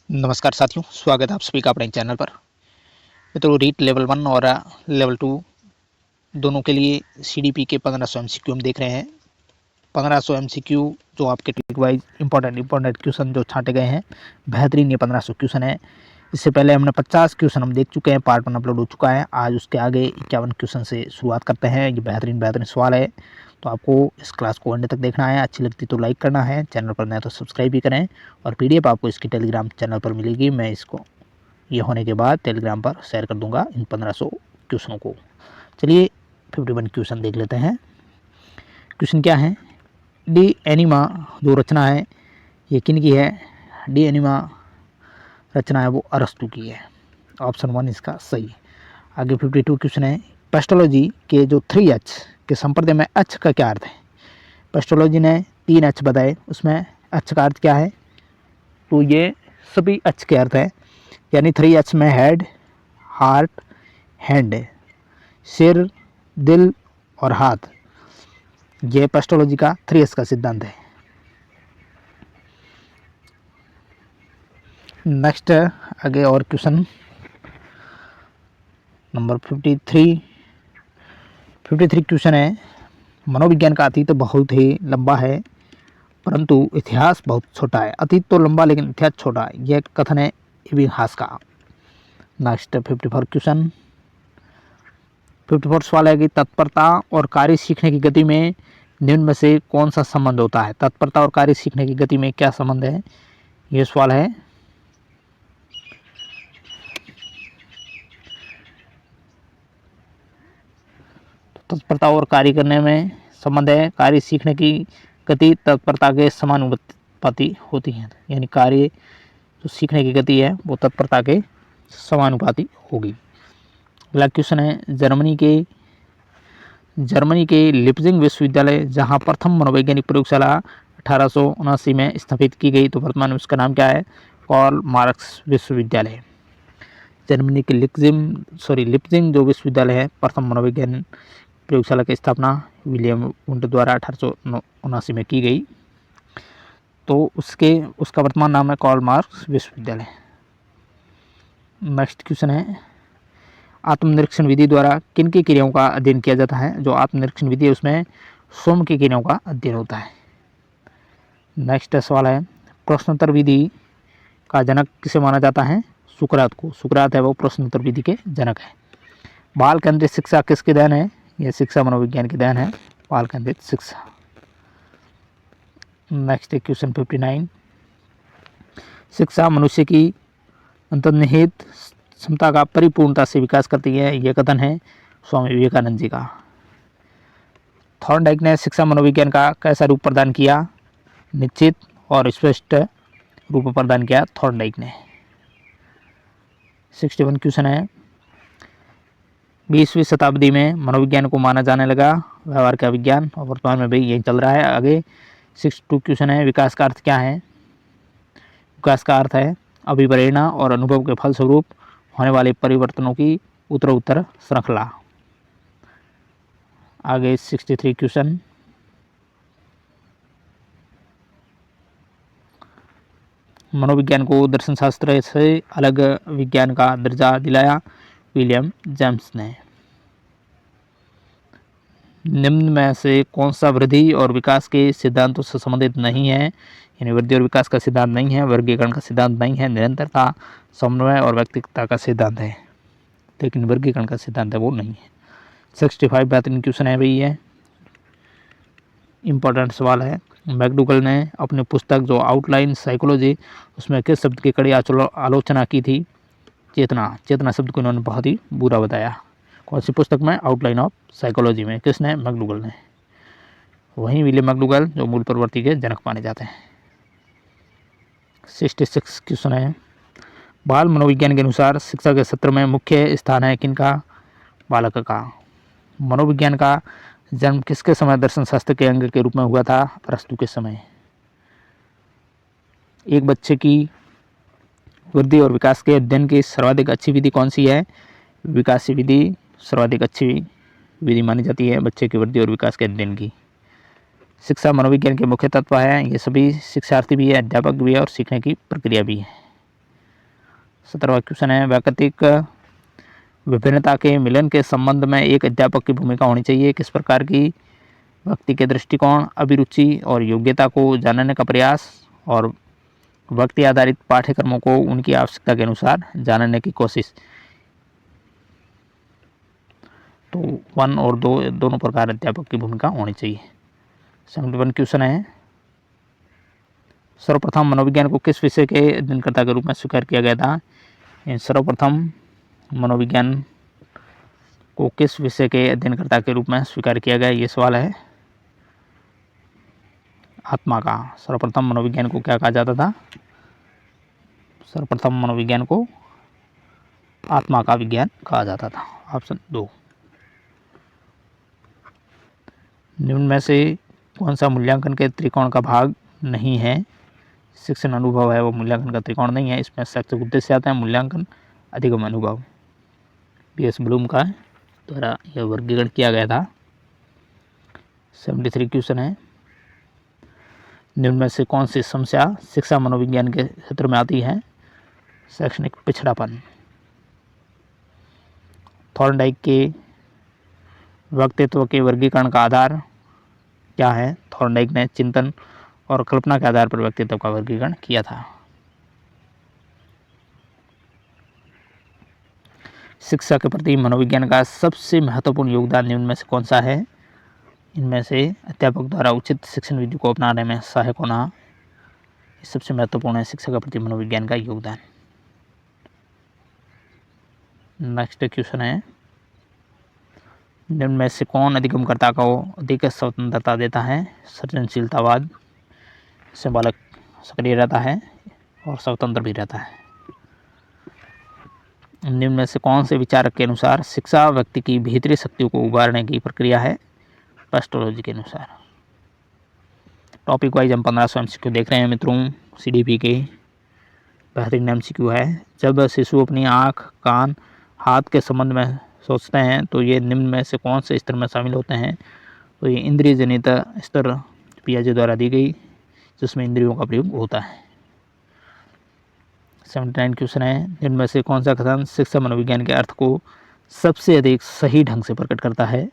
नमस्कार साथियों, स्वागत है आप सभी का अपने चैनल पर। मित्रों, रीट लेवल 1 और लेवल 2 दोनों के लिए सीडीपी के 1500 एमसीक्यू हम देख रहे हैं। 1500 एमसीक्यू जो आपके टॉपिक वाइज इंपॉर्टेंट क्वेश्चन जो छांटे गए हैं, बेहतरीन ये 1500 क्वेश्चन है। इससे पहले हमने 50 क्वेश्चन हम देख चुके हैं, पार्ट 1 अपलोड हो चुका है। आज उसके आगे 51 क्वेश्चन से शुरुआत करते हैं। ये बेहतरीन सवाल है, तो आपको इस क्लास को अंत तक देखना है। अच्छी लगती तो लाइक करना है, चैनल पर नए तो सब्सक्राइब भी करें। और पीडीएफ आपको इसकी टेलीग्राम चैनल पर मिलेगी। मैं इसको ये होने के बाद टेलीग्राम पर शेयर कर दूंगा इन 1500 क्वेश्चनों को। चलिए 51 क्वेश्चन देख लेते हैं। क्वेश्चन क्या है? डी एनिमा जो रचना है ये किन की है? डी एनिमा रचना है वो अरस्तु की है। ऑप्शन 1 इसका सही। आगे 52 क्वेश्चन है। पेस्टोलॉजी के जो 3H के संप्रदाय में H का क्या अर्थ है? पेस्टोलॉजी ने 3 H बताए, उसमें H का अर्थ क्या है? तो ये सभी H के अर्थ है, यानी 3H में हेड, हार्ट, हैंड, सिर, दिल और हाथ। ये पेस्टोलॉजी का 3H का सिद्धांत है। नेक्स्ट आगे और क्वेश्चन नंबर 53 क्वेश्चन है। मनोविज्ञान का अतीत बहुत ही लंबा है परंतु इतिहास बहुत छोटा है। अतीत तो लंबा लेकिन इतिहास छोटा है, यह कथन है एबिंगहास का। नेक्स्ट 54 क्वेश्चन 54 सवाल है कि तत्परता और कार्य सीखने की गति में निम्न में से कौन सा संबंध होता है? तत्परता और कार्य सीखने की गति में क्या संबंध है? ये सवाल है। तत्परता और कार्य करने में संबंध है। कार्य सीखने की गति तत्परता के समानुपाती होती है, यानी कार्य जो सीखने की गति है वो तत्परता के समानुपाती होगी। अगला क्वेश्चन है। जर्मनी के लिप्जिंग विश्वविद्यालय जहां प्रथम मनोवैज्ञानिक प्रयोगशाला 1879 में स्थापित की गई, तो वर्तमान में उसका नाम क्या है? कार्ल मार्क्स विश्वविद्यालय। जर्मनी के लिप्जिंग जो विश्वविद्यालय है, प्रथम मनोवैज्ञानिक प्रयोगशाला की स्थापना विलियम वुंट द्वारा 1879 में की गई, तो उसका वर्तमान नाम है कार्ल मार्क्स विश्वविद्यालय। नेक्स्ट क्वेश्चन है। आत्मनिरीक्षण विधि द्वारा किन की क्रियाओं का अध्ययन किया जाता है? जो आत्मनिरीक्षण विधि है उसमें सोम की क्रियाओं का अध्ययन होता है। नेक्स्ट सवाल है। प्रश्नोत्तर विधि का जनक किसे माना जाता है? सुकरात को। सुकरात है वो प्रश्नोत्तर विधि के जनक है। बाल केंद्रित शिक्षा किसकी देन है? यह शिक्षा मनोविज्ञान की देन है, बाल केंद्रित शिक्षा। Next question 59। शिक्षा मनुष्य की अंतर्निहित क्षमता का परिपूर्णता से विकास करती है, यह कथन है स्वामी विवेकानंद जी का। थॉर्नडाइक ने शिक्षा मनोविज्ञान का कैसा रूप प्रदान किया? निश्चित और स्पष्ट रूप प्रदान किया थॉर्नडाइक ने। 61 क्वेश्चन है। 20वीं शताब्दी में मनोविज्ञान को माना जाने लगा व्यवहार का विज्ञान, और वर्तमान में भी यही चल रहा है। आगे 62 क्वेश्चन है। विकास का अर्थ क्या है? विकास का अर्थ है अभिप्रेरणा और अनुभव के फलस्वरूप होने वाले परिवर्तनों की उत्तरोत्तर श्रृंखला। आगे 63 क्वेश्चन। मनोविज्ञान को दर्शन शास्त्र से अलग विज्ञान का दर्जा दिलाया विलियम जेम्स ने। निम्न में से कौन सा वृद्धि और विकास के सिद्धांतों से संबंधित नहीं है? यानी वृद्धि और विकास का सिद्धांत नहीं है, वर्गीकरण का सिद्धांत नहीं है, निरंतरता, समन्वय और व्यक्तिगतता का सिद्धांत है, लेकिन वर्गीकरण का सिद्धांत है वो नहीं है। 65 बेहतरीन क्वेश्चन है भाई, ये इंपॉर्टेंट सवाल है। मैकडूगल ने अपनी पुस्तक जो आउटलाइन साइकोलॉजी, उसमें किस शब्द की कड़ी आलोचना की थी? चेतना। चेतना शब्द को इन्होंने बहुत ही बुरा बताया। कौन सी पुस्तक में? आउटलाइन ऑफ साइकोलॉजी में। किसने? मैकडूगल ने। वहीं विलियम मैकडूगल जो मूल प्रवृत्ति के जनक माने जाते हैं। 66 क्वेश्चन है। बाल मनोविज्ञान के अनुसार शिक्षा के सत्र में मुख्य स्थान है किनका? बालक का। मनोविज्ञान का जन्म किसके समय दर्शन शास्त्र के अंग के रूप में हुआ था? अरस्तु के समय। एक बच्चे की वृद्धि और विकास के अध्ययन की सर्वाधिक अच्छी विधि कौन सी है? विकासी विधि सर्वाधिक अच्छी विधि मानी जाती है बच्चे की वृद्धि और विकास के अध्ययन की। शिक्षा मनोविज्ञान के मुख्य तत्व है, ये सभी शिक्षार्थी भी है, अध्यापक भी है और सीखने की प्रक्रिया भी है। 17वां क्वेश्चन है, वैकल्पिक विभिन्नता के मिलन के संबंध में एक अध्यापक की भूमिका होनी चाहिए। किस प्रकार की? व्यक्ति के दृष्टिकोण, अभिरुचि और योग्यता को जानने का प्रयास और व्यक्ति आधारित पाठ्यक्रमों को उनकी आवश्यकता के अनुसार जानने की कोशिश। तो 1 और 2 दोनों प्रकार अध्यापक की भूमिका होनी चाहिए। 71 क्वेश्चन है, सर्वप्रथम मनोविज्ञान को किस विषय के अध्ययनकर्ता के रूप में स्वीकार किया गया था? सर्वप्रथम मनोविज्ञान को किस विषय के अध्ययनकर्ता के रूप में स्वीकार किया गया? ये सवाल है आत्मा का। सर्वप्रथम मनोविज्ञान को क्या कहा जाता था? सर्वप्रथम मनोविज्ञान को आत्मा का विज्ञान कहा जाता था। ऑप्शन 2। निम्न में से कौन सा मूल्यांकन के त्रिकोण का भाग नहीं है? शिक्षण अनुभव है वो मूल्यांकन का त्रिकोण नहीं है। इसमें शैक्षिक उद्देश्य आता है, मूल्यांकन, अधिगम अनुभव। PS ब्लूम का द्वारा यह वर्गीकरण किया गया था। 73 क्वेश्चन है, निम्न में से कौन सी समस्या शिक्षा मनोविज्ञान के क्षेत्र में आती है? शैक्षणिक पिछड़ापन। थॉर्नडाइक के व्यक्तित्व के वर्गीकरण का आधार क्या है? थॉर्नडाइक ने चिंतन और कल्पना के आधार पर व्यक्तित्व का वर्गीकरण किया था। शिक्षा के प्रति मनोविज्ञान का सबसे महत्वपूर्ण योगदान निम्न में से कौन सा है? इनमें से अध्यापक द्वारा उचित शिक्षण विधि को अपनाने में सहायक होना सबसे महत्वपूर्ण है शिक्षा के प्रति मनोविज्ञान का योगदान। नेक्स्ट क्वेश्चन है, निम्न में से कौन अधिगमकर्ता को अधिक स्वतंत्रता देता है? सृजनशीलतावाद। इससे बालक सक्रिय रहता है और स्वतंत्र भी रहता है। निम्न में से कौन से विचारक के अनुसार शिक्षा व्यक्ति की भीतरी शक्तियों को उभारने की प्रक्रिया है? पेस्टोलॉजी के अनुसार। टॉपिक वाइज हम 1500 MCQ देख रहे हैं मित्रों। CDP के बेहतरीन MCQ है। जब शिशु अपनी आँख, कान, हाथ के संबंध में सोचते हैं तो ये निम्न में से कौन से स्तर में शामिल होते हैं? तो ये इंद्रिय जनित स्तर पियाजे द्वारा दी गई, जिसमें इंद्रियों का प्रयोग होता है। 79 क्वेश्चन है, निम्न में से कौन सा कथन शिक्षा मनोविज्ञान के अर्थ को सबसे अधिक सही ढंग से प्रकट करता है?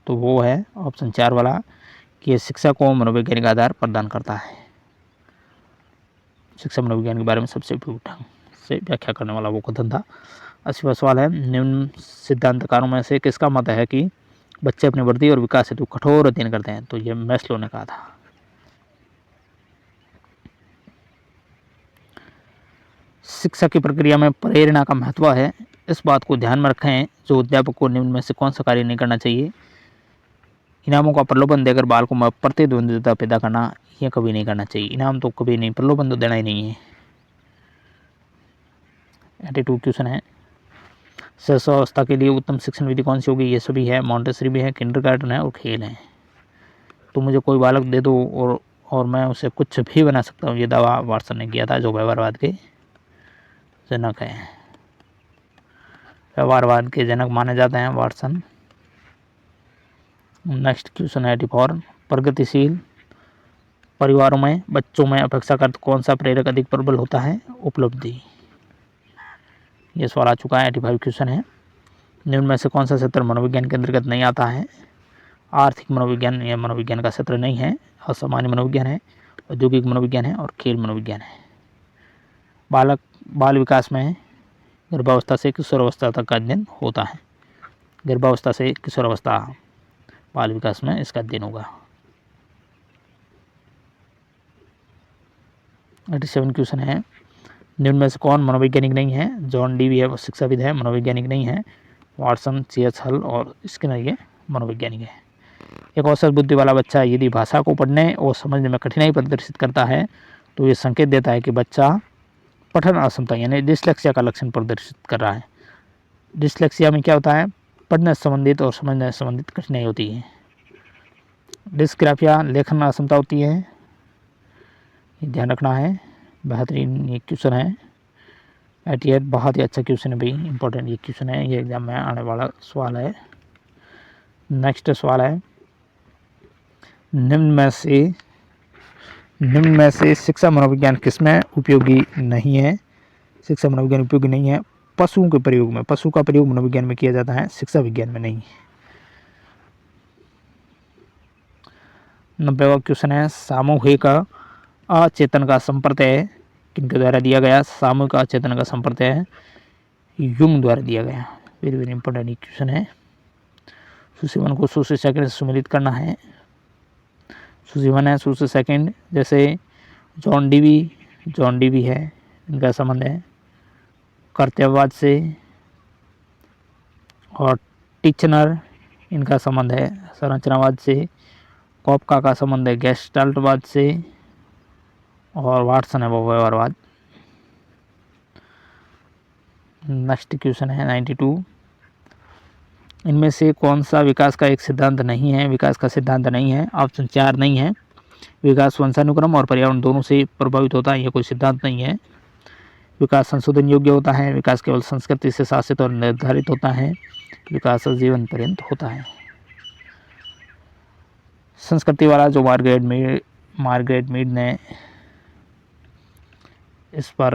तो वो है ऑप्शन 4 वाला कि शिक्षा को मनोवैज्ञानिक आधार प्रदान करता है। शिक्षा मनोविज्ञान के बारे में सबसे उपयुक्त ढंग से व्याख्या करने वाला वो कथन था। 80वां सवाल है, निम्न सिद्धांतकारों में से किसका मत है कि बच्चे अपनी वृद्धि और विकास हेतु कठोर अध्ययन करते हैं? तो ये मैस्लो ने कहा था। शिक्षा की प्रक्रिया में प्रेरणा का महत्व है, इस बात को ध्यान में रखें। जो अध्यापक को निम्न में से कौन सा कार्य नहीं करना चाहिए? इनामों का प्रलोभन देकर बालकों में प्रतिद्वंद्विता पैदा करना, यह कभी नहीं करना चाहिए। इनाम तो कभी नहीं, प्रलोभन तो देना ही नहीं है। 82 क्वेश्चन है, शिशुअवस्था के लिए उत्तम शिक्षण विधि कौन सी होगी? ये सभी है, मॉन्टेसरी भी है, किंडरगार्टन है और खेल है। तो मुझे कोई बालक दे दो और मैं उसे कुछ भी बना सकता हूँ, ये दावा वाटसन ने किया था, जो व्यवहारवाद के जनक है। व्यवहारवाद के जनक माने जाते हैं वाटसन। नेक्स्ट क्वेश्चन है 84, प्रगतिशील परिवारों में बच्चों में अपेक्षाकृत कौन सा प्रेरक अधिक प्रबल होता है? उपलब्धि। ये सवाल आ चुका है। 85 क्वेश्चन है, निम्न में से कौन सा क्षेत्र मनोविज्ञान के अंतर्गत नहीं आता है? आर्थिक मनोविज्ञान यह मनोविज्ञान का क्षेत्र नहीं है। असामान्य मनोविज्ञान है, औद्योगिक मनोविज्ञान है और खेल मनोविज्ञान है। बाल विकास में गर्भावस्था से किशोरावस्था तक का अध्ययन होता है। गर्भावस्था से किशोरावस्था बाल विकास में इसका अध्ययन होगा। 87 क्वेश्चन है, निम्न में से कौन मनोवैज्ञानिक नहीं है? जॉन डी है, शिक्षाविद है, मनोवैज्ञानिक नहीं है। वाटसन, CH हल और स्किनर ये मनोवैज्ञानिक है। एक औसत बुद्धि वाला बच्चा यदि भाषा को पढ़ने और समझने में कठिनाई प्रदर्शित करता है तो ये संकेत देता है कि बच्चा पठन असमता यानी डिसलेक्सिया का लक्षण प्रदर्शित कर रहा है। डिसलेक्सिया में क्या होता है? पढ़ने संबंधित और समझने संबंधित कठिनाई होती है। डिस्ग्राफिया लेखन असमता होती है, ये ध्यान रखना है। बेहतरीन ये क्वेश्चन है। 88 बहुत ही अच्छा क्वेश्चन है भाई, इंपॉर्टेंट ये क्वेश्चन है, ये एग्जाम में आने वाला सवाल है। नेक्स्ट सवाल है, निम्न में से निम्न में से शिक्षा मनोविज्ञान किसमें उपयोगी नहीं है? शिक्षा मनोविज्ञान उपयोगी नहीं है पशुओं के प्रयोग में। पशु का प्रयोग मनोविज्ञान में किया जाता है, शिक्षा विज्ञान में नहीं। 90वां क्वेश्चन है, सामूहिक अचेतन का संप्रत्यय किनके द्वारा दिया गया? सामूहिक अचेतन का संप्रत्यय युंग द्वारा दिया गया। वेरी वेरी इंपॉर्टेंट क्वेश्चन है। सुसीवन को सू से सेकंड से सुमेलित करना है। सुसीवन है सू से सेकंड, जैसे जॉन डीवी है, इनका संबंध है कर्तव्यवाद से। और टिचनर, इनका संबंध है संरचनावाद से। कॉपका का संबंध है गेस्टाल्टवाद से। और वाटसन है वो व्यवहारवाद। नेक्स्ट क्वेश्चन है 92, इनमें से कौन सा विकास का एक सिद्धांत नहीं है? विकास का सिद्धांत नहीं है, ऑप्शन 4 नहीं है। विकास वंशानुक्रम और पर्यावरण दोनों से प्रभावित होता है, यह कोई सिद्धांत नहीं है। विकास संशोधन योग्य होता है। विकास केवल संस्कृति से शासित और निर्धारित होता है। विकास जीवन पर्यंत होता है। संस्कृति वाला जो मार्गरेट मीड ने इस पर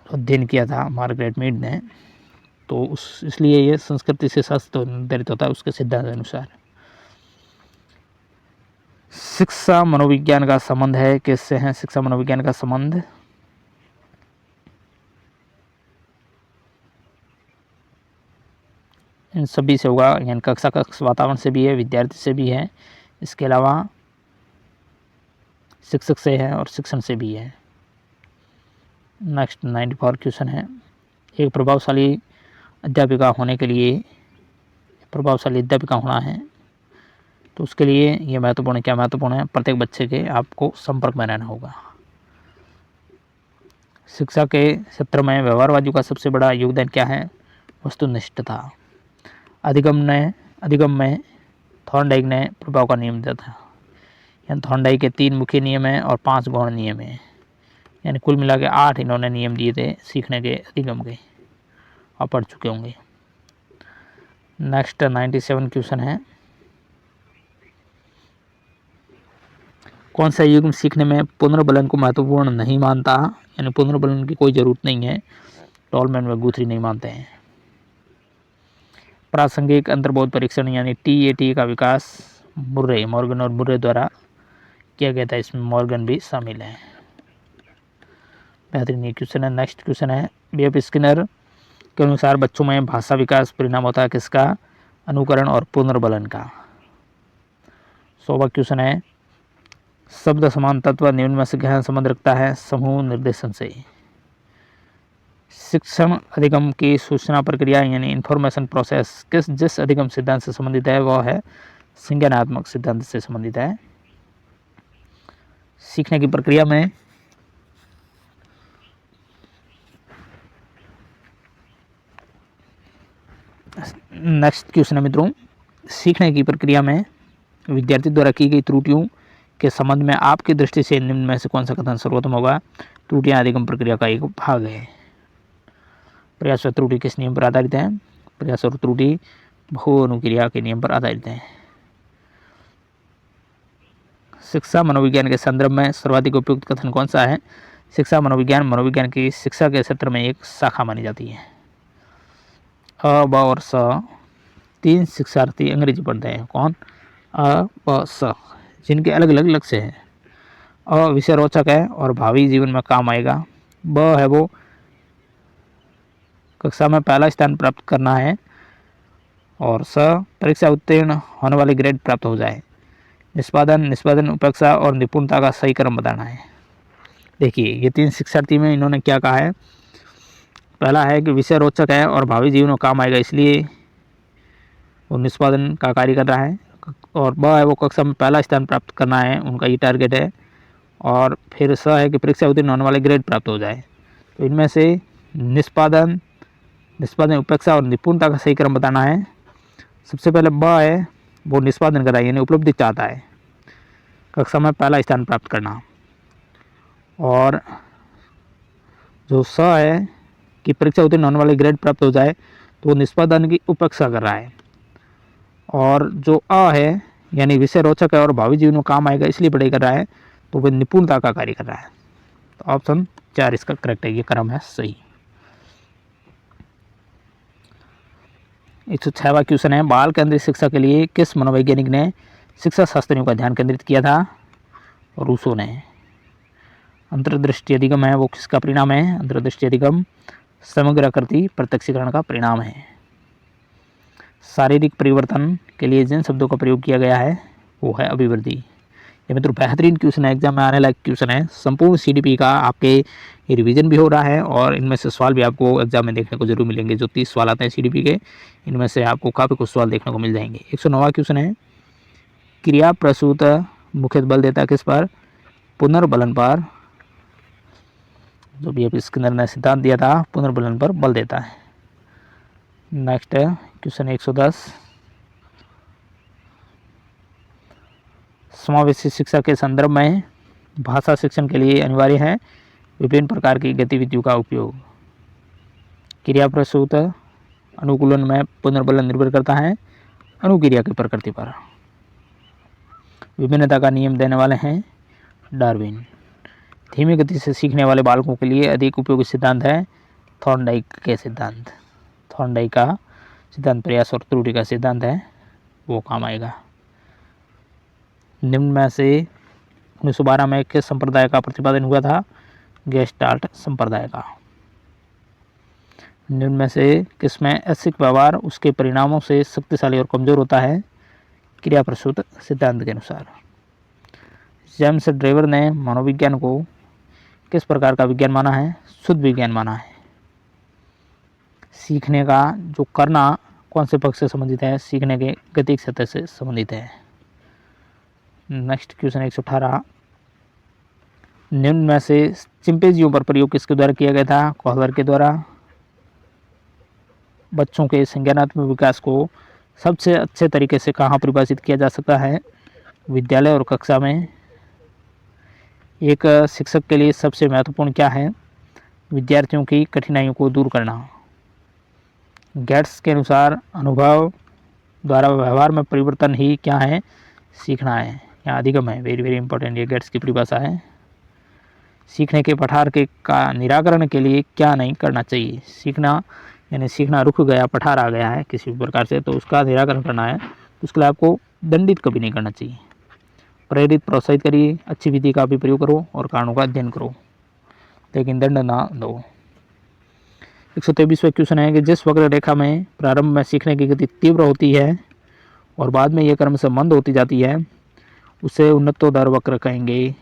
अध्ययन किया था, मार्गरेट मीड ने, तो इसलिए ये संस्कृति से शासित और निर्धारित होता है उसके सिद्धांत अनुसार। शिक्षा मनोविज्ञान का संबंध है किससे है? शिक्षा मनोविज्ञान का संबंध इन सभी से होगा, यानी कक्षा वातावरण से भी है, विद्यार्थी से भी है, इसके अलावा शिक्षक से है और शिक्षण से भी है। नेक्स्ट 94 क्वेश्चन है, एक प्रभावशाली अध्यापिका होने के लिए, प्रभावशाली अध्यापिका होना है तो उसके लिए ये महत्वपूर्ण है। क्या महत्वपूर्ण है? प्रत्येक बच्चे के आपको संपर्क में रहना होगा। शिक्षा के क्षेत्र में व्यवहारवादियों का सबसे बड़ा योगदान क्या है? वस्तुनिष्ठता। अधिगम में थॉर्नडाइक ने प्रभाव का नियम दिया था। यानी थॉर्नडाइक के 3 मुख्य नियम हैं और 5 गौण नियम हैं, यानी कुल मिला के 8 इन्होंने नियम दिए थे सीखने के, अधिगम के, आप पढ़ चुके होंगे। नेक्स्ट 97 क्वेश्चन है, कौन सा युग्म सीखने में पुनर्बलन को महत्वपूर्ण नहीं मानता? यानी पुनर्बलन की कोई जरूरत नहीं है, टॉलमैन व गुथरी नहीं मानते हैं। प्रासंगिक अंतर्बोध परीक्षण यानी TAT का विकास मॉर्गन और मुर्रे द्वारा किया गया था, इसमें मॉर्गन भी शामिल है। बेहतरीन क्वेश्चन है। नेक्स्ट क्वेश्चन है, BF स्किनर के अनुसार बच्चों में भाषा विकास परिणाम होता है किसका? अनुकरण और पुनर्बलन का। 100वां क्वेश्चन है, शब्द समान तत्व निम्न में से गहन संबंध रखता है? समूह निर्देशन से। शिक्षण अधिगम की सूचना प्रक्रिया यानी इंफॉर्मेशन प्रोसेस जिस अधिगम सिद्धांत से संबंधित है वह है संज्ञानात्मक सिद्धांत से संबंधित है। सीखने की प्रक्रिया में नेक्स्ट क्वेश्चन है मित्रों, सीखने की प्रक्रिया में विद्यार्थी द्वारा की गई त्रुटियों के संबंध में आपकी दृष्टि से निम्न में से कौन सा कथन सर्वोत्तम होगा? त्रुटियां अधिगम प्रक्रिया का एक भाग है। प्रयास और त्रुटि किस नियम पर आधारित है? प्रयास और त्रुटि बहु अनुक्रिया के नियम पर आधारित है। शिक्षा मनोविज्ञान के संदर्भ में सर्वाधिक उपयुक्त कथन कौन सा है? शिक्षा मनोविज्ञान की शिक्षा के क्षेत्र में एक शाखा मानी जाती है। अ, ब और स 3 शिक्षार्थी अंग्रेजी पढ़ते हैं। कौन? अ, ब, स, जिनके अलग अलग लक्ष्य हैं। अ विषय रोचक है और भावी जीवन में काम आएगा। ब है वो कक्षा में पहला स्थान प्राप्त करना है। और स परीक्षा उत्तीर्ण होने वाले ग्रेड प्राप्त हो जाए। निष्पादन उपेक्षा और निपुणता का सही क्रम बताना है। देखिए ये 3 शिक्षार्थी में इन्होंने क्या कहा है? पहला है कि विषय रोचक है और भावी जीवन में काम आएगा, इसलिए वो निष्पादन का कार्य कर रहा है। और ब है वो कक्षा में पहला स्थान प्राप्त करना है, उनका ये टारगेट है। और फिर स है कि परीक्षा उत्तीर्ण होने वाले ग्रेड प्राप्त हो जाए। तो इनमें से निष्पादन उपेक्षा और निपुणता का सही क्रम बताना है। सबसे पहले ब है वो निष्पादन कर रहा है, यानी उपलब्धि चाहता है, कक्षा में पहला स्थान प्राप्त करना। और जो स है कि परीक्षा उत्तीर्ण होने वाले ग्रेड प्राप्त हो जाए, तो वो निष्पादन की उपेक्षा कर रहा है। और जो अ है यानी विषय रोचक है और भावी जीवन में काम आएगा, इसलिए पढ़ाई कर रहा है, तो वह निपुणता का कार्य कर रहा है। तो ऑप्शन 4 इसका करेक्ट है, ये क्रम है सही। 106वां क्वेश्चन है, बाल केंद्रित शिक्षा के लिए किस मनोवैज्ञानिक ने शिक्षा शास्त्रियों का ध्यान केंद्रित किया था? रूसो ने। अंतर्दृष्टि अधिगम है वो किसका परिणाम है? अंतर्दृष्टि अधिगम समग्र आकृति प्रत्यक्षीकरण का परिणाम है। शारीरिक परिवर्तन के लिए जिन शब्दों का प्रयोग किया गया है वो है अभिवृद्धि। ये मित्रों बेहतरीन क्वेश्चन है, एग्जाम में आने लायक क्वेश्चन है। संपूर्ण सीडीपी का आपके रिवीजन भी हो रहा है और इनमें से सवाल भी आपको एग्जाम में देखने को जरूर मिलेंगे। जो 30 सवाल आते हैं सीडीपी के, इनमें से आपको काफ़ी कुछ सवाल देखने को मिल जाएंगे। 109वां क्वेश्चन है, क्रिया प्रसूत मुख्य बल देता है किस पर? पुनर्बलन पर। जो भी अभी स्किनर ने सिद्धांत दिया था, पुनर्बलन पर बल देता है। नेक्स्ट क्वेश्चन 110, समावेशी शिक्षा के संदर्भ में भाषा शिक्षण के लिए अनिवार्य है विभिन्न प्रकार की गतिविधियों का उपयोग। क्रिया प्रसूत अनुकूलन में पुनर्बलन निर्भर करता है अनुक्रिया की प्रकृति पर। विभिन्नता का नियम देने वाले हैं डार्विन। धीमी गति से सीखने वाले बालकों के लिए अधिक उपयोगी सिद्धांत है थॉर्नडाइक के सिद्धांत। थॉर्नडाइक का सिद्धांत प्रयास और त्रुटि का सिद्धांत है, वो काम आएगा। निम्न में से 1912 में किस संप्रदाय का प्रतिपादन हुआ था? गेस्टाल्ट संप्रदाय का। निम्न में से किसमें ऐच्छिक व्यवहार उसके परिणामों से शक्तिशाली और कमजोर होता है? क्रिया प्रसूत सिद्धांत के अनुसार। जेम्स ड्रेवर ने मनोविज्ञान को किस प्रकार का विज्ञान माना है? शुद्ध विज्ञान माना है। सीखने का जो करना कौन से पक्ष से संबंधित है? सीखने के गतिक सतह से संबंधित है। नेक्स्ट क्वेश्चन 118, निम्न में से चिंपैंजियों पर प्रयोग किसके द्वारा किया गया था? कॉहलर के द्वारा। बच्चों के संज्ञानात्मक विकास को सबसे अच्छे तरीके से कहाँ परिभाषित किया जा सकता है? विद्यालय और कक्षा में। एक शिक्षक के लिए सबसे महत्वपूर्ण क्या है? विद्यार्थियों की कठिनाइयों को दूर करना। गेट्स के अनुसार अनुभव द्वारा व्यवहार में परिवर्तन ही क्या है? सीखना है, यहाँ अधिगम है। वेरी वेरी इंपॉर्टेंट, ये गेट्स की परिभाषा है। सीखने के पठार के का निराकरण के लिए क्या नहीं करना चाहिए? सीखना यानी सीखना रुक गया, पठार आ गया है किसी भी प्रकार से, तो उसका निराकरण करना है। उसके लिए आपको दंडित कभी नहीं करना चाहिए। प्रेरित प्रोत्साहित करिए, अच्छी विधि का भी प्रयोग करो और कारणों का अध्ययन करो, लेकिन दंड ना दो। 123वां क्वेश्चन है कि जिस वक्र रेखा में प्रारंभ में सीखने की गति तीव्र होती है और बाद में यह क्रमशः मंद होती जाती है उसे उन्नतोदर वक्र कहेंगे।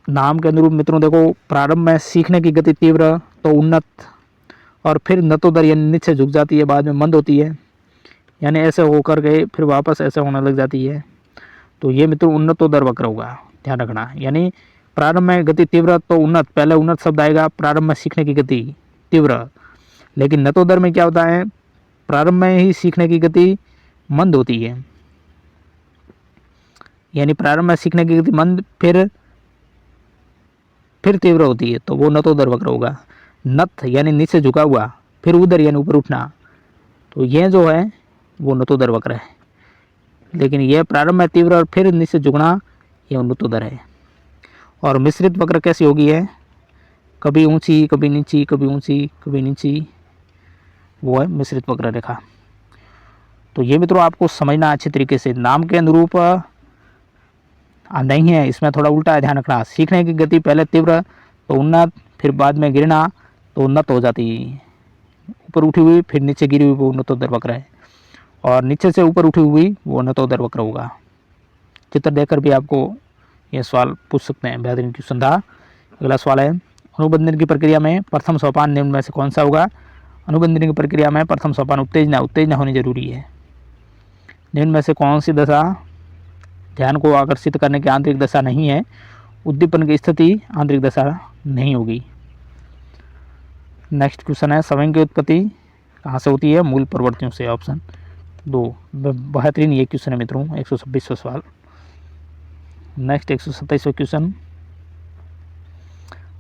नाम के अनुरूप मित्रों देखो, प्रारंभ में सीखने की गति तीव्र तो उन्नत, और फिर नतोदर यानी नीचे झुक जाती है, बाद में मंद होती है, यानी ऐसे होकर के फिर वापस ऐसे होने लग जाती है। तो ये मित्रों उन्नतोदर वक्र होगा, ध्यान रखना। यानी प्रारंभ में गति तीव्र तो उन्नत, पहले उन्नत शब्द आएगा प्रारंभ में सीखने की गति तीव्र। लेकिन नतोदर में क्या होता है? प्रारंभ में ही सीखने की गति मंद होती है, यानी प्रारंभ में सीखने की गति मंद फिर तीव्र होती है, तो वो नतोदर वक्र होगा। नत यानी नीचे झुका हुआ, फिर उदर यानी ऊपर उठना, तो ये जो है वो नतोदर वक्र है। लेकिन यह प्रारंभ में तीव्र और फिर नीचे झुकना, यह उन्नतोदर है। और मिश्रित वक्र कैसी होगी है? कभी ऊंची कभी नीची, कभी ऊंची कभी नीची, वो है मिश्रित वक्र रेखा। तो ये मित्रों आपको समझना अच्छे तरीके से। नाम के अनुरूप नहीं है, इसमें थोड़ा उल्टा है, ध्यान रखना। सीखने की गति पहले तीव्र तो उन्नत, फिर बाद में गिरना तो उन्नत हो जाती है। ऊपर उठी हुई फिर नीचे गिरी हुई वो उन्नतोदर वक्र है, और नीचे से ऊपर उठी हुई वो उन्नतोदर वक्र होगा। चित्र देखकर भी आपको ये सवाल पूछ सकते हैं, बेहतरीन क्वेश्चन था। अगला सवाल है, अनुबंधन की प्रक्रिया में प्रथम सोपान निम्न में से कौन सा होगा? अनुबंधन की प्रक्रिया में प्रथम सोपान उत्तेजना होनी जरूरी है। निम्न में से कौन सी दशा ध्यान को आकर्षित करने की आंतरिक दशा नहीं है? उद्दीपन की स्थिति आंतरिक दशा नहीं होगी। नेक्स्ट क्वेश्चन है, समय की उत्पत्ति कहाँ से होती है? मूल प्रवृत्तियों से, ऑप्शन 2। बेहतरीन ये क्वेश्चन है मित्रों, 126वां सवाल। नेक्स्ट 127वां क्वेश्चन,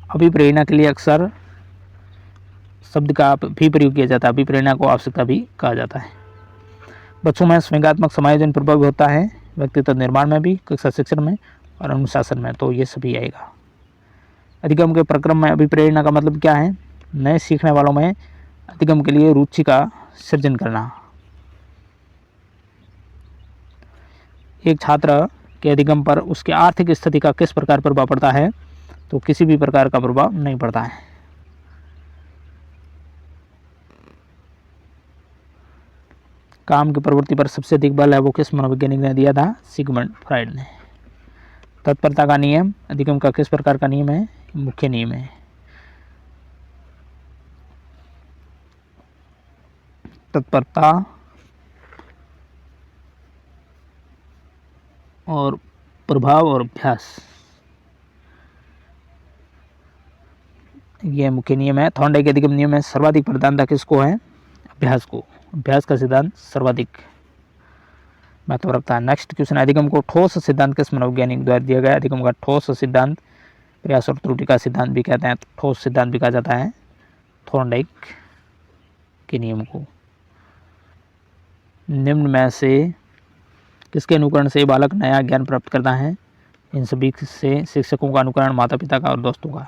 अभिप्रेरणा के लिए अक्सर शब्द का भी प्रयोग किया जाता है। अभिप्रेरणा को आवश्यकता भी कहा जाता है। बच्चों में स्वयंगात्मक समायोजन प्रभावी होता है, व्यक्तित्व निर्माण में भी, कक्षा शिक्षण में, और अनुशासन में, तो ये सभी आएगा। अधिगम के प्रक्रम में अभिप्रेरणा का मतलब क्या है? नए सीखने वालों में अधिगम के लिए रुचि का सृजन करना। एक छात्र के अधिगम पर उसकी आर्थिक स्थिति का किस प्रकार प्रभाव पड़ता है? तो किसी भी प्रकार का प्रभाव नहीं पड़ता है। काम की प्रवृत्ति पर सबसे अधिक बल है वो किस मनोवैज्ञानिक ने दिया था? सिगमंड फ्राइड ने। तत्परता का नियम अधिगम का किस प्रकार का नियम है? मुख्य नियम है। तत्परता और प्रभाव और अभ्यास, यह मुख्य नियम है। थॉर्नडाइक के अधिगम नियम में सर्वाधिक प्रधानता किसको है? अभ्यास को। अभ्यास का सिद्धांत सर्वाधिक महत्व रखता है। नेक्स्ट क्वेश्चन, अधिगम को ठोस सिद्धांत किस मनोवैज्ञानिक द्वारा दिया गया? अधिगम का ठोस सिद्धांत प्रयास और त्रुटि का सिद्धांत भी कहते हैं, ठोस सिद्धांत भी कहा जाता है थॉर्नडाइक के नियम को। निम्न में से किसके अनुकरण से बालक नया ज्ञान प्राप्त करता है? इन सभी से शिक्षकों का अनुकरण, माता पिता का और दोस्तों का।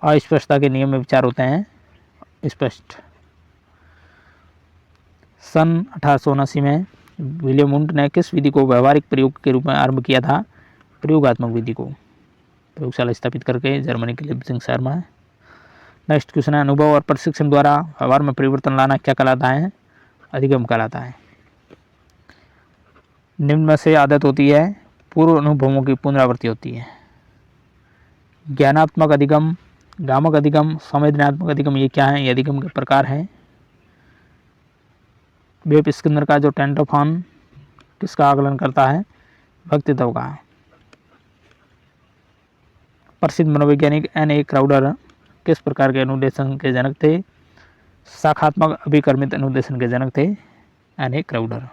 अस्पष्टता के नियम में विचार होते हैं स्पष्ट। सन 1879 में विलियम वुंट ने किस विधि को व्यवहारिक प्रयोग के रूप में आरंभ किया था? प्रयोगात्मक विधि को, प्रयोगशाला स्थापित करके जर्मनी के लिप्जिंग शहर में। नेक्स्ट क्वेश्चन है, अनुभव और प्रशिक्षण द्वारा व्यवहार में परिवर्तन लाना क्या कहलाता है? अधिगम कहलाता है। निम्न में से आदत होती है पूर्व अनुभवों की पुनरावृत्ति होती है। ज्ञानात्मक अधिगम, गामक अधिगम, संवेदनात्मक अधिगम, ये क्या है? ये अधिगम के प्रकार हैं। बेप स्किनर का जो टेंट ऑफ ऑन किसका आकलन करता है? व्यक्तित्व का। प्रसिद्ध मनोवैज्ञानिक N.A. क्राउडर किस प्रकार के अनुदेशन के जनक थे? शाखात्मक अभिकर्मित अनुदेशन के जनक थे N.A. क्राउडर।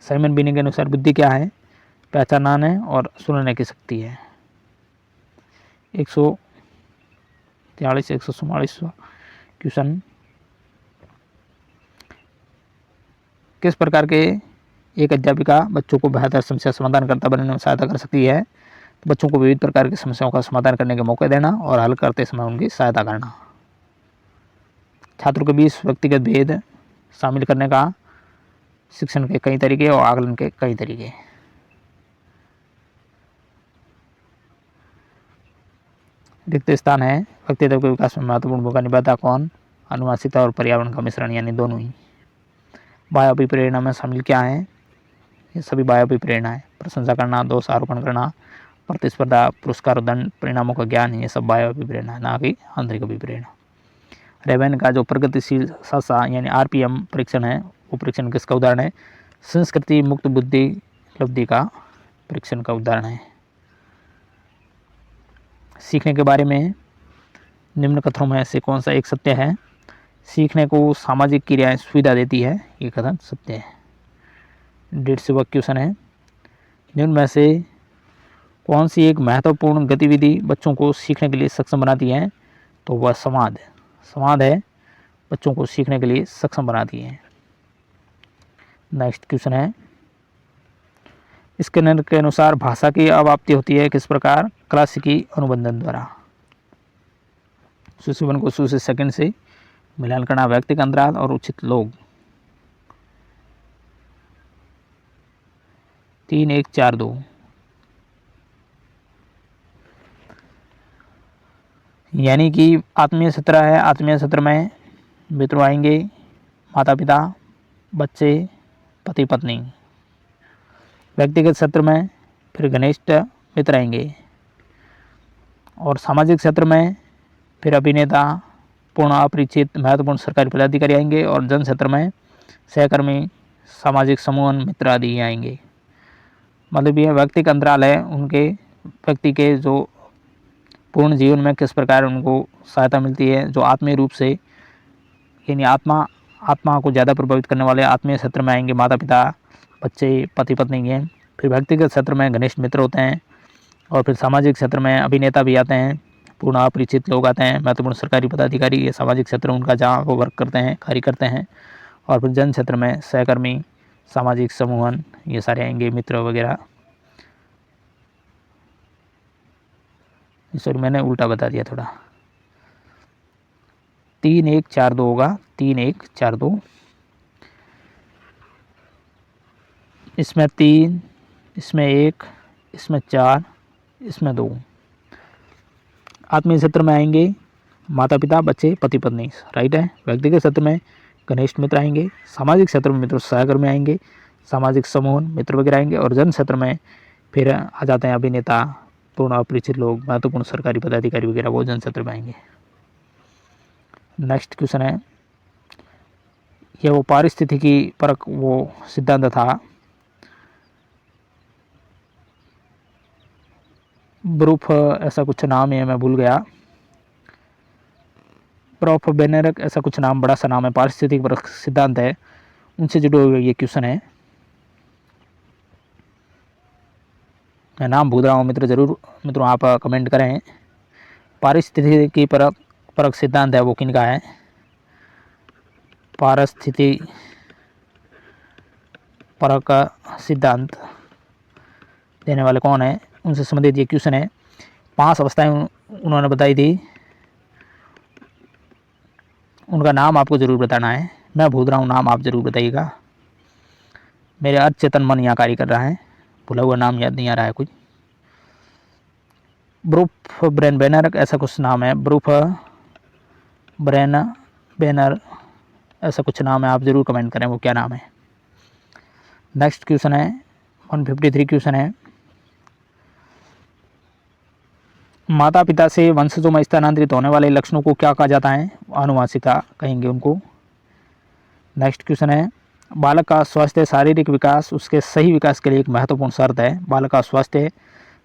साइमन बिनेट के अनुसार बुद्धि क्या है? पहचानने और सुनने की शक्ति है। 143-144 क्वेश्चन, किस प्रकार के एक अध्यापिका बच्चों को बेहतर समस्या समाधानकर्ता बनने में सहायता कर सकती है? तो बच्चों को विविध प्रकार की समस्याओं का समाधान करने के मौके देना और हल करते समय उनकी सहायता करना। छात्रों के बीच व्यक्तिगत भेद शामिल करने का शिक्षण के कई तरीके और आकलन के कई तरीके। रिक्त स्थान है व्यक्तित्व के विकास में महत्वपूर्ण भूमिका निभाता कौन? अनुवांशिकता और पर्यावरण का मिश्रण, यानी दोनों ही। बाह्य अभिप्रेरणा में शामिल क्या है? ये सभी बाह्य अभिप्रेरणा है। प्रशंसा करना, दोष आरोपण करना, प्रतिस्पर्धा, पुरस्कार, दंड, परिणामों का ज्ञान, ये सब बाह्य अभिप्रेरणा है, ना कि आंतरिक अभिप्रेरणा। रेवेन का जो प्रगतिशील सासा यानी RPM परीक्षण है, वो परीक्षण किसका उदाहरण है? संस्कृति मुक्त बुद्धि उपलब्धि का परीक्षण का उदाहरण है। सीखने के बारे में निम्न कथनों में से कौन सा एक सत्य है? सीखने को सामाजिक क्रियाएं सुविधा देती है, ये कथन सत्य है। 150वां क्वेश्चन है, निम्न में से कौन सी एक महत्वपूर्ण गतिविधि बच्चों को सीखने के लिए सक्षम बनाती है? तो वह संवाद है, बच्चों को सीखने के लिए सक्षम बनाती है। नेक्स्ट क्वेश्चन है, स्किनर के अनुसार भाषा की अवाप्ति होती है किस प्रकार? क्लासिकी अनुबंधन द्वारा। सूची 1 को सूची 2 से मिलान करना, व्यक्तिगत अंतराल और उचित लोग। 3-1-4-2। यानी कि आत्मीय सत्र है, आत्मीय सत्र में मित्र आएंगे, माता पिता, बच्चे, पति पत्नी। व्यक्तिगत सत्र में फिर घनिष्ठ मित्र आएंगे, और सामाजिक सत्र में फिर अभिनेता, पूर्ण अपरिचित, महत्वपूर्ण सरकारी पदाधिकारी आएंगे, और जन सत्र में सहकर्मी, सामाजिक समूह, मित्र आदि आएंगे। मतलब ये व्यक्तिगत अंतराल है, उनके व्यक्ति के जो पूर्ण जीवन में किस प्रकार उनको सहायता मिलती है, जो आत्मीय रूप से, यानी आत्मा को ज़्यादा प्रभावित करने वाले आत्मीय सत्र में आएंगे माता पिता, बच्चे, पति पत्नी के। फिर व्यक्तिगत सत्र में घनिष्ठ मित्र होते हैं, और फिर सामाजिक क्षेत्र में अभिनेता भी आते हैं, पूर्ण अपरिचित लोग आते हैं, महत्वपूर्ण सरकारी पदाधिकारी, ये सामाजिक क्षेत्र उनका जहाँ वो वर्क करते हैं, कार्य करते हैं। और फिर जन क्षेत्र में सहकर्मी, सामाजिक समूहन, ये सारे आएंगे, मित्र वगैरह। सॉरी मैंने उल्टा बता दिया थोड़ा, 3 1 4 2 होगा, 3 1 4 2, इसमें 3, इसमें 1, इसमें 4, इसमें 2। आत्मीय क्षेत्र में आएंगे माता पिता बच्चे पति पत्नी, राइट है। व्यक्तिगत क्षेत्र में घनिष्ठ मित्र आएंगे, सामाजिक क्षेत्र में मित्र सहकर्मी आएंगे, सामाजिक समूह मित्र वगैरह आएंगे, और जन क्षेत्र में फिर आ जाते हैं अभिनेता, पूर्ण अपरिचित लोग, महत्वपूर्ण सरकारी पदाधिकारी वगैरह, वो जन क्षेत्र में आएंगे। नेक्स्ट क्वेश्चन है, ये वो पारिस्थितिकी परक वो सिद्धांत था, ब्रूफ ऐसा कुछ नाम है, मैं भूल गया, ब्रूफ बेनेरक ऐसा कुछ नाम, बड़ा सा नाम है, पारिस्थितिकी परक सिद्धांत है, उनसे जुड़े हुए ये क्वेश्चन है। मैं नाम भूल रहा हूँ मित्र, जरूर मित्रों आप कमेंट करें। पारिस्थितिकी परक सिद्धांत है वो किनका है? पारिस्थितिकी परक सिद्धांत देने वाले कौन है, उनसे संबंधित ये क्वेश्चन है। 5 अवस्थाएं उन्होंने बताई थी, उनका नाम आपको जरूर बताना है। मैं भूल रहा हूँ नाम, आप जरूर बताइएगा। मेरे अचेतन मन यहाँ कार्य कर रहा है, भूला हुआ नाम याद नहीं आ रहा है कुछ। ब्रूफ ब्रेन बैनर ऐसा कुछ नाम है, ब्रूफ ब्रेन बैनर ऐसा कुछ नाम है, आप जरूर कमेंट करें वो क्या नाम है। नेक्स्ट क्वेश्चन है 153 क्वेश्चन है, माता पिता से वंशजों में स्थानांतरित होने वाले लक्षणों को क्या कहा जाता है? आनुवंशिकता कहेंगे उनको। नेक्स्ट क्वेश्चन है, बालक का स्वास्थ्य शारीरिक विकास उसके सही विकास के लिए एक महत्वपूर्ण शर्त है। बालक का स्वास्थ्य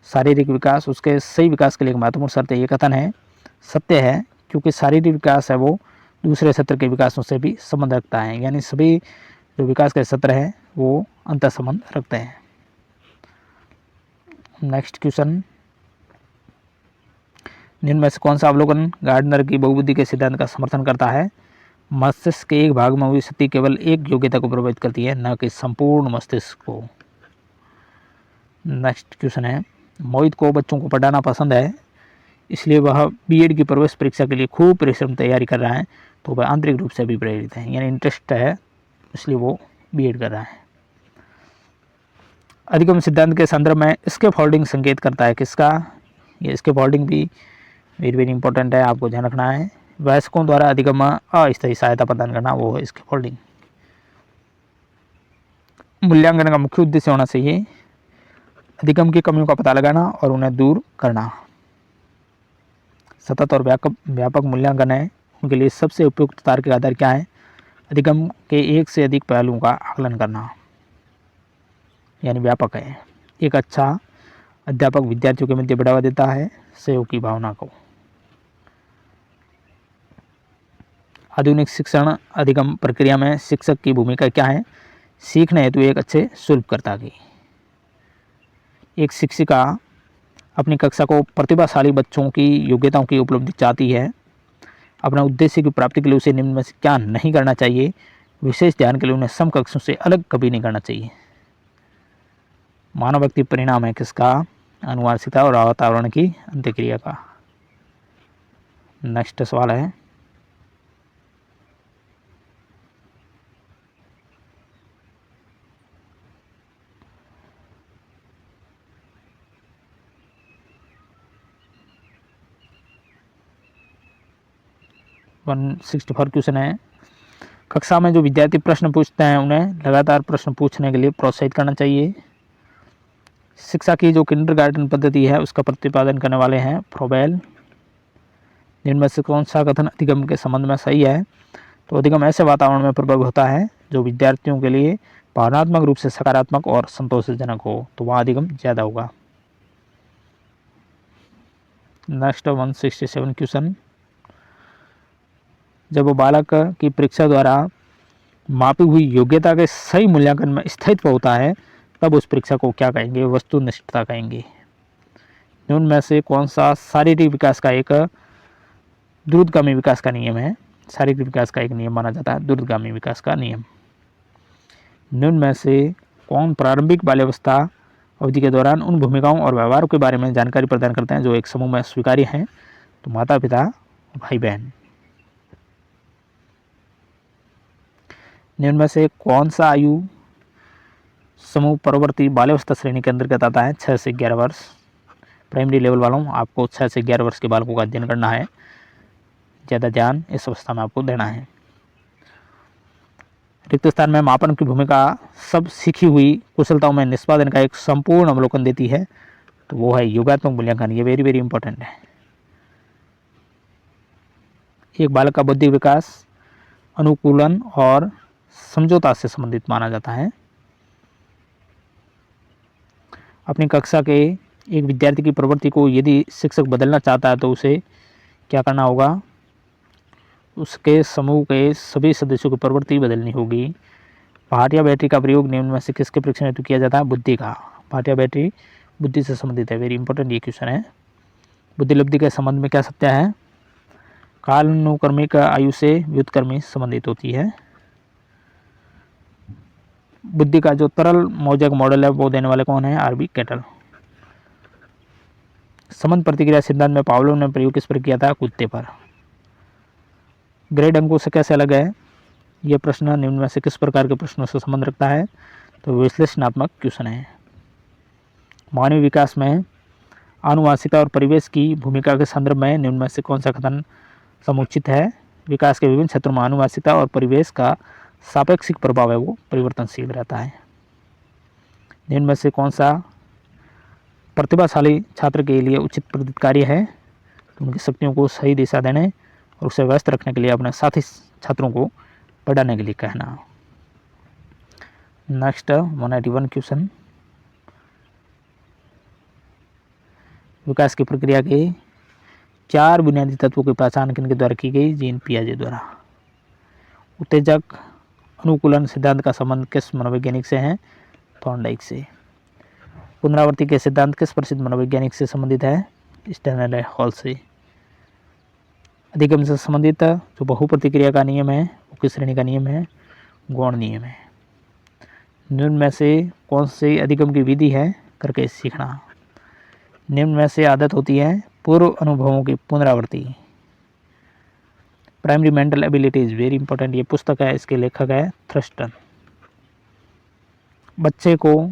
शारीरिक विकास उसके सही विकास के लिए एक महत्वपूर्ण शर्त है, ये कथन है सत्य है, क्योंकि शारीरिक विकास है वो दूसरे क्षेत्र के विकासों से भी संबंध रखता है, यानी सभी जो विकास के क्षेत्र हैं वो अंतर संबंध रखते हैं। नेक्स्ट क्वेश्चन, निम्न में से कौन सा अवलोकन गार्डनर की बहुबुद्धि के सिद्धांत का समर्थन करता है? मस्तिष्क के एक भाग में हुई क्षति केवल एक योग्यता को प्रभावित करती है, न कि संपूर्ण मस्तिष्क को। नेक्स्ट क्वेश्चन है, मोहित को बच्चों को पढ़ाना पसंद है, इसलिए वह बीएड की प्रवेश परीक्षा के लिए खूब परिश्रम तैयारी कर रहा है, तो वह आंतरिक रूप से भी प्रेरित है, यानी इंटरेस्ट है इसलिए वो बीएड कर रहा है। अधिगम सिद्धांत के संदर्भ में इसके फोल्डिंग संकेत करता है किसका? ये इसके फोल्डिंग भी वेरी वेरी इंपॉर्टेंट है, आपको ध्यान रखना है। वयस्कों द्वारा अधिगम अस्थायी सहायता प्रदान करना, वो है इसके फोल्डिंग। मूल्यांकन का मुख्य उद्देश्य होना चाहिए अधिगम की कमियों का पता लगाना और उन्हें दूर करना। सतत और व्यापक मूल्यांकन है, उनके लिए सबसे उपयुक्त तार्किक आधार क्या है? अधिगम के एक से अधिक पहलुओं का आकलन करना, यानी व्यापक है। एक अच्छा अध्यापक विद्यार्थियों के मध्य बढ़ावा देता है सहयोग की भावना को। आधुनिक शिक्षण अधिगम प्रक्रिया में शिक्षक की भूमिका क्या है? सीखने हेतु एक अच्छे शोधकर्ता की। एक शिक्षिका अपनी कक्षा को प्रतिभाशाली बच्चों की योग्यताओं की उपलब्धि चाहती है, अपने उद्देश्य की प्राप्ति के लिए उसे निम्न में से क्या नहीं करना चाहिए? विशेष ध्यान के लिए उन्हें समकक्षों से अलग कभी नहीं करना चाहिए। मानव व्यक्ति परिणाम है किसका? आनुवंशिकता और वातावरण की अंत्यक्रिया का। नेक्स्ट सवाल है, वन 64 क्वेश्चन है, कक्षा में जो विद्यार्थी प्रश्न पूछते हैं उन्हें लगातार प्रश्न पूछने के लिए प्रोत्साहित करना चाहिए। शिक्षा की जो किंडरगार्टन पद्धति है उसका प्रतिपादन करने वाले हैं फ्रोबेल। जिनमें से कौन सा कथन अधिगम के संबंध में सही है? तो अधिगम ऐसे वातावरण में प्रभाव होता है जो विद्यार्थियों के लिए भावनात्मक रूप से सकारात्मक और संतोषजनक हो, तो वहाँ अधिगम ज़्यादा होगा। नेक्स्ट 167 क्वेश्चन, जब वो बालक की परीक्षा द्वारा मापी हुई योग्यता के सही मूल्यांकन में स्थायित्व होता है तब उस परीक्षा को क्या कहेंगे? वस्तुनिष्ठता कहेंगे। उनमें से कौन सा शारीरिक विकास का एक द्रुतगामी विकास का नियम है? शारीरिक विकास का एक नियम माना जाता है द्रुतगामी विकास का नियम। निम्न में से कौन प्रारंभिक बाल्यावस्था अवधि के दौरान उन भूमिकाओं और व्यवहारों के बारे में जानकारी प्रदान करते हैं जो एक समूह में स्वीकार्य हैं। तो माता पिता, भाई बहन। निम्न में से कौन सा आयु समूह परवर्ती बाल्यावस्था श्रेणी के अंतर्गत आता है? 6 से 11 वर्ष। प्राइमरी लेवल वालों, आपको 6 से 11 वर्ष के बालकों का अध्ययन करना है। ज़्यादा ध्यान इस अवस्था में आपको देना है। रिक्त स्थान में मापन की भूमिका सब सीखी हुई कुशलताओं में निष्पादन का एक संपूर्ण अवलोकन देती है। तो वो है योगात्मक मूल्यांकन। ये वेरी वेरी इंपॉर्टेंट है। एक बालक का बौद्धिक विकास अनुकूलन और समझौता से संबंधित माना जाता है। अपनी कक्षा के एक विद्यार्थी की प्रवृत्ति को यदि शिक्षक बदलना चाहता है तो उसे क्या करना होगा? उसके समूह के सभी सदस्यों की प्रवृत्ति बदलनी होगी। भाटिया बैटरी का प्रयोग निम्न में से किसके परीक्षण हेतु किया जाता है? बुद्धि का। भाटिया बैटरी बुद्धि से संबंधित है। वेरी इंपॉर्टेंट ये क्वेश्चन है। बुद्धिलब्धि के संबंध में क्या सत्य है? कालानुक्रमिक आयु से व्युत्क्रमी संबंधित होती है। बुद्धि का जो तरल मौजक मॉडल है वो देने वाले कौन है? R B Cattell. संबंध प्रतिक्रिया सिद्धांत में पावलोव ने प्रयोग किस पर किया था? कुत्ते पर। ग्रेड अंकों से कैसे अलग है? यह प्रश्न निम्न में से किस प्रकार के प्रश्नों से संबंध रखता है? तो विश्लेषणात्मक क्वेश्चन है। मानवीय विकास में आनुवांशिकता और परिवेश की भूमिका के संदर्भ में निम्न में से कौन सा कथन समुचित है? विकास के विभिन्न क्षेत्रों में आनुवांशिकता और परिवेश का सापेक्षिक प्रभाव है वो परिवर्तनशील रहता है। निम्न में से कौन सा प्रतिभाशाली छात्र के लिए उचित प्रेरित कार्य है? तो उनकी शक्तियों को सही दिशा देने और उसे व्यस्त रखने के लिए अपने साथी छात्रों को पढ़ाने के लिए कहना। Next 181 question. विकास की प्रक्रिया के 4 बुनियादी तत्वों की पहचान किनके द्वारा की गई? जीन पियाजे द्वारा। उत्तेजक अनुकूलन सिद्धांत का संबंध किस मनोवैज्ञानिक से है? थॉर्नडाइक से। पुनरावृत्ति के सिद्धांत किस प्रसिद्ध मनोवैज्ञानिक से संबंधित है? स्टैनले हॉल से। अधिगम से संबंधित जो बहुप्रतिक्रिया का नियम है वो किस श्रेणी का नियम है? गौण नियम है। निम्न में से कौन सी अधिगम की विधि है? करके सीखना। निम्न में से आदत होती है पूर्व अनुभवों की पुनरावृत्ति। Primary mental abilities very important. ये पुस्तक है, इसके लेखक है थ्रस्टन। बच्चे को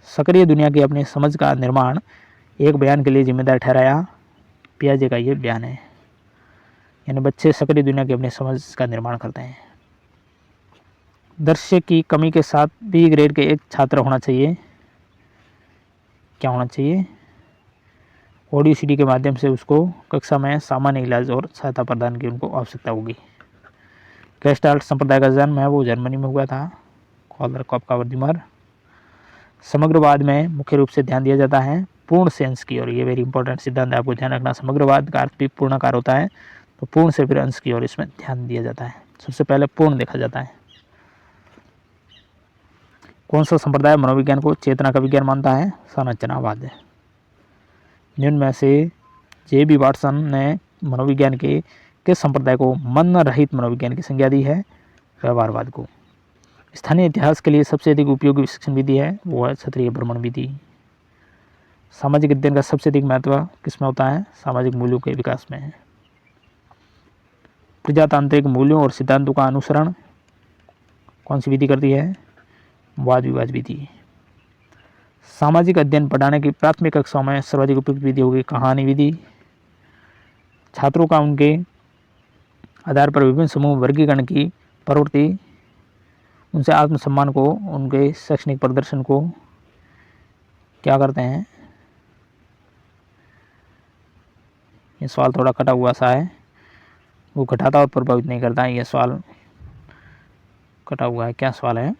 सक्रिय दुनिया की अपनी समझ का निर्माण एक बयान के लिए जिम्मेदार ठहराया। पियाजे का ये बयान है। यानी बच्चे सक्रिय दुनिया की अपनी समझ का निर्माण करते हैं। दृश्य की कमी के साथ बी ग्रेड के एक छात्र होना चाहिए। क्या होना चाहिए? ऑडियो सीडी के माध्यम से उसको कक्षा में सामान्य इलाज और सहायता प्रदान की उनको आवश्यकता होगी। गेस्टाल्ट संप्रदाय का जन्म है वो जर्मनी में हुआ था। कॉलर कॉपका वर्दिमर। समग्रवाद में मुख्य रूप से ध्यान दिया जाता है पूर्ण सेंस की ओर। ये वेरी इंपॉर्टेंट सिद्धांत है, आपको ध्यान रखना। समग्रवाद का अर्थ भी पूर्णाकार होता है, तो पूर्ण से फिर अंश की ओर इसमें ध्यान दिया जाता है। सबसे पहले पूर्ण देखा जाता है। कौन सा संप्रदाय मनोविज्ञान को चेतना का विज्ञान मानता है? संरचनावाद। निम्न में से जे.बी. वाटसन ने मनोविज्ञान के किस संप्रदाय को मन रहित मनोविज्ञान की संज्ञा दी है? व्यवहारवाद को। स्थानीय इतिहास के लिए सबसे अधिक उपयोगी शिक्षण विधि है वो है क्षत्रिय भ्रमण विधि। सामाजिक अध्ययन का सबसे अधिक महत्व किसमें होता है? सामाजिक मूल्यों के विकास में है। प्रजातांत्रिक मूल्यों और सिद्धांतों का अनुसरण कौन सी विधि करती है? वाद विवाद विधि। सामाजिक अध्ययन पढ़ाने की प्राथमिक कक्षाओं में सर्वाधिक उपयुक्त विधि होगी कहानी विधि। छात्रों का उनके आधार पर विभिन्न समूह वर्गीकरण की प्रवृत्ति उनसे आत्मसम्मान को, उनके शैक्षणिक प्रदर्शन को क्या करते हैं? ये सवाल थोड़ा कटा हुआ सा है, वो घटाता और प्रभावित नहीं करता है। ये सवाल कटा हुआ है। क्या सवाल है?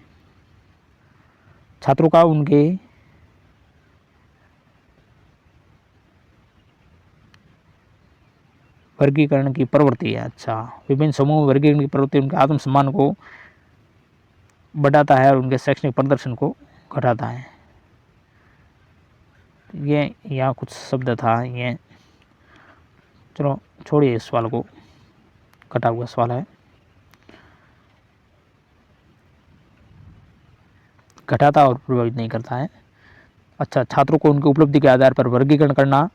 छात्रों का उनके वर्गीकरण की प्रवृत्ति है। अच्छा, विभिन्न समूह वर्गीकरण की प्रवृत्ति उनके आत्मसम्मान को बढ़ाता है और उनके शैक्षणिक प्रदर्शन को घटाता है। ये यहाँ कुछ शब्द था, ये चलो छोड़िए इस सवाल को, कटा हुआ सवाल है। घटाता और प्रभावित नहीं करता है। अच्छा, छात्रों को उनकी उपलब्धि के आधार पर वर्गीकरण करना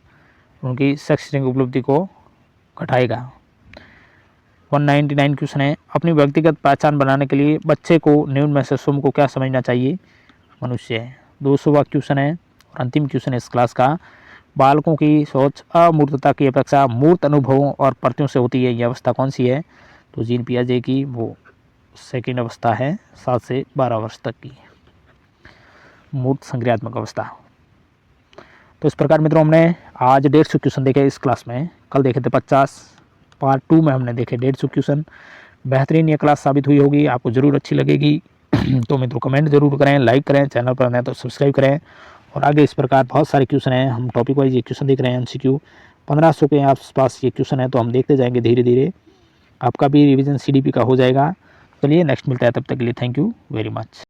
उनकी शैक्षणिक उपलब्धि को घटाएगा। 199 क्वेश्चन है, अपनी व्यक्तिगत पहचान बनाने के लिए बच्चे को निम्न में से स्वयं को क्या समझना चाहिए? मनुष्य है। 200वां क्वेश्चन है और अंतिम क्वेश्चन है इस क्लास का, बालकों की सोच अमूर्तता की अपेक्षा मूर्त अनुभवों और प्रतियों से होती है, यह अवस्था कौन सी है? तो जीन पियाजे की वो सेकेंड अवस्था है, 7 से 12 वर्ष तक की मूर्त संक्रियात्मक अवस्था। तो इस प्रकार मित्रों हमने आज 150 क्वेश्चन देखे इस क्लास में, कल देखे थे 50, पार्ट 2 में हमने देखे 150 क्वेश्चन। बेहतरीन ये क्लास साबित हुई होगी, आपको ज़रूर अच्छी लगेगी। तो मित्रों कमेंट जरूर करें, लाइक करें, चैनल पर नए तो सब्सक्राइब करें। और आगे इस प्रकार बहुत सारे क्वेश्चन हैं, हम टॉपिक वाइज ये क्वेश्चन देख रहे हैं, MCQ 1500 के आसपास ये क्वेश्चन है, तो हम देखते जाएंगे धीरे धीरे, आपका भी रिवीजन CDP का हो जाएगा। चलिए नेक्स्ट मिलता है, तब तक के लिए थैंक यू वेरी मच।